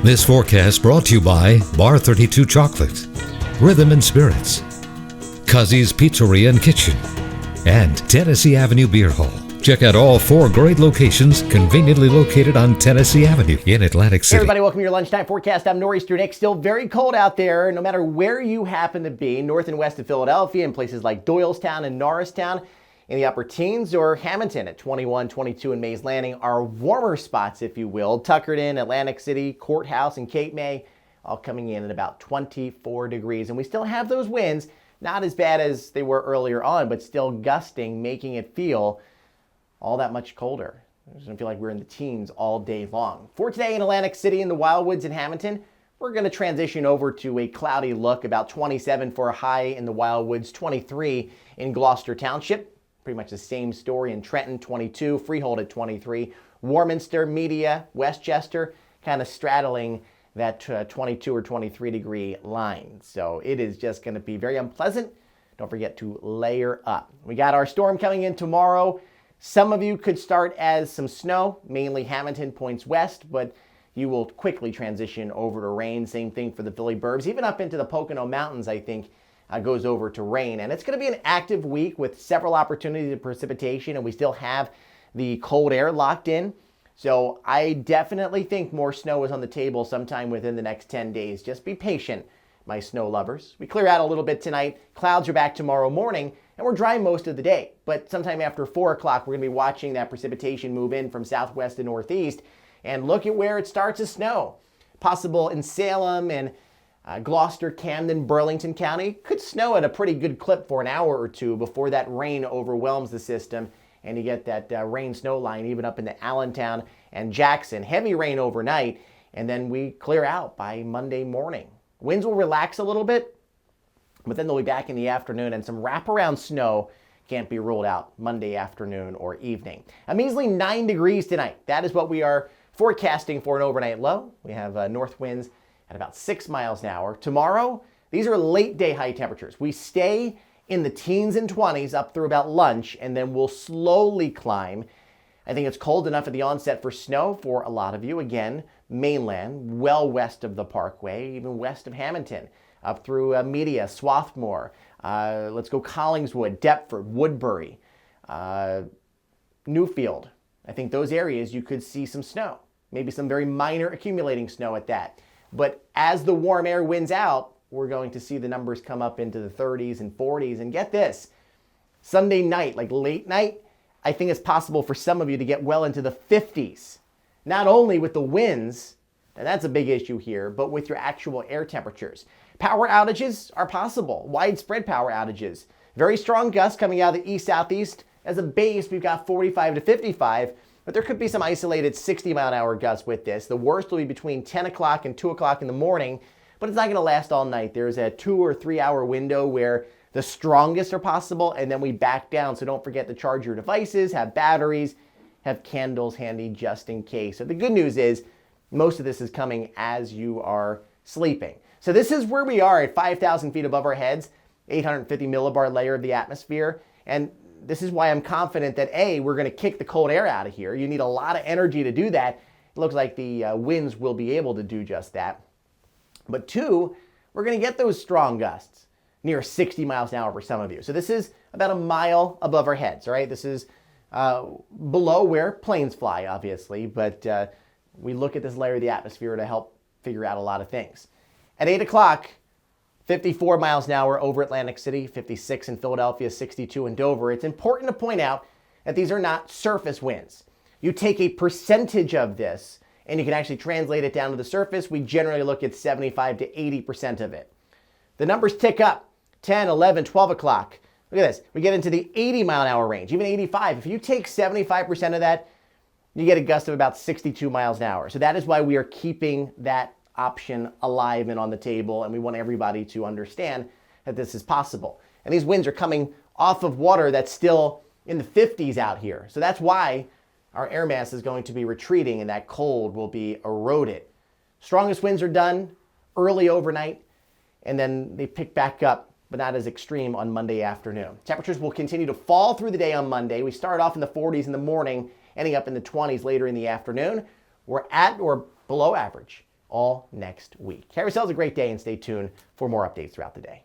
This forecast brought to you by Bar 32 Chocolate, Rhythm and Spirits, Cuzzy's Pizzeria and Kitchen, and Tennessee Avenue Beer Hall. Check out all 4 great locations conveniently located on Tennessee Avenue in Atlantic City. Hey everybody, welcome to your lunchtime forecast. I'm Nor'easter Nick. Still very cold out there, no matter where you happen to be, north and west of Philadelphia, in places like Doylestown and Norristown, in the upper teens, or Hamilton at 21, 22, and Mays Landing are warmer spots, if you will. Tuckerton, Atlantic City, Courthouse, and Cape May, all coming in at about 24 degrees. And we still have those winds, not as bad as they were earlier on, but still gusting, making it feel all that much colder. It doesn't feel like we're in the teens all day long. For today in Atlantic City and the Wildwoods in Hamilton, we're going to transition over to a cloudy look, about 27 for a high in the Wildwoods, 23 in Gloucester Township. Pretty much the same story in Trenton, 22, Freehold at 23, Warminster, Media, Westchester, kind of straddling that 22 or 23 degree line. So it is just going to be very unpleasant. Don't forget to layer up. We got our storm coming in tomorrow. Some of you could start as some snow, mainly Hamilton points west, but you will quickly transition over to rain. Same thing for the Philly burbs, even up into the Pocono Mountains, I think, goes over to rain. And it's going to be an active week with several opportunities of precipitation, and we still have the cold air locked in. So I definitely think more snow is on the table sometime within the next 10 days. Just be patient, my snow lovers. We clear out a little bit tonight. Clouds are back tomorrow morning, and we're dry most of the day. But sometime after 4 o'clock, we're going to be watching that precipitation move in from southwest to northeast. And look at where it starts to snow. Possible in Salem and Gloucester, Camden, Burlington County. Could snow at a pretty good clip for an hour or two before that rain overwhelms the system and you get that rain-snow line even up into Allentown and Jackson. Heavy rain overnight, and then we clear out by Monday morning. Winds will relax a little bit, but then they'll be back in the afternoon, and some wraparound snow can't be ruled out Monday afternoon or evening. A measly 9 degrees tonight. That is what we are forecasting for an overnight low. We have north winds at about 6 miles an hour. Tomorrow, these are late day high temperatures. We stay in the teens and 20s up through about lunch, and then we'll slowly climb. I think it's cold enough at the onset for snow for a lot of you. Again, mainland, well west of the Parkway, even west of Hamilton, up through Media, Swarthmore. Let's go Collingswood, Deptford, Woodbury, Newfield. I think those areas you could see some snow, maybe some very minor accumulating snow at that. But as the warm air wins out, we're going to see the numbers come up into the 30s and 40s. And get this, Sunday night, like late night, I think it's possible for some of you to get well into the 50s. Not only with the winds, and that's a big issue here, but with your actual air temperatures. Power outages are possible, widespread power outages. Very strong gusts coming out of the east-southeast. As a base, we've got 45 to 55. But there could be some isolated 60-mile-an-hour gusts with this. The worst will be between 10 o'clock and 2 o'clock in the morning, but it's not going to last all night. There's a 2 or 3 hour window where the strongest are possible, and then we back down. So don't forget to charge your devices, have batteries, have candles handy just in case. So the good news is most of this is coming as you are sleeping. So this is where we are at 5,000 feet above our heads, 850 millibar layer of the atmosphere. And this is why I'm confident that A, we're going to kick the cold air out of here. You need a lot of energy to do that. It looks like the winds will be able to do just that. But 2, we're going to get those strong gusts near 60 miles an hour for some of you. So this is about a mile above our heads, all right? This is below where planes fly, obviously, but we look at this layer of the atmosphere to help figure out a lot of things. At 8 o'clock, 54 miles an hour over Atlantic City, 56 in Philadelphia, 62 in Dover. It's important to point out that these are not surface winds. You take a percentage of this and you can actually translate it down to the surface. We generally look at 75 to 80% of it. The numbers tick up, 10, 11, 12 o'clock. Look at this. We get into the 80 mile an hour range, even 85. If you take 75% of that, you get a gust of about 62 miles an hour. So that is why we are keeping that option alive and on the table, and we want everybody to understand that this is possible. And these winds are coming off of water that's still in the 50s out here. So that's why our air mass is going to be retreating and that cold will be eroded. Strongest winds are done early overnight, and then they pick back up, but not as extreme on Monday afternoon. Temperatures will continue to fall through the day on Monday. We start off in the 40s in the morning, ending up in the 20s later in the afternoon. We're at or below average all next week. Have yourselves a great day and stay tuned for more updates throughout the day.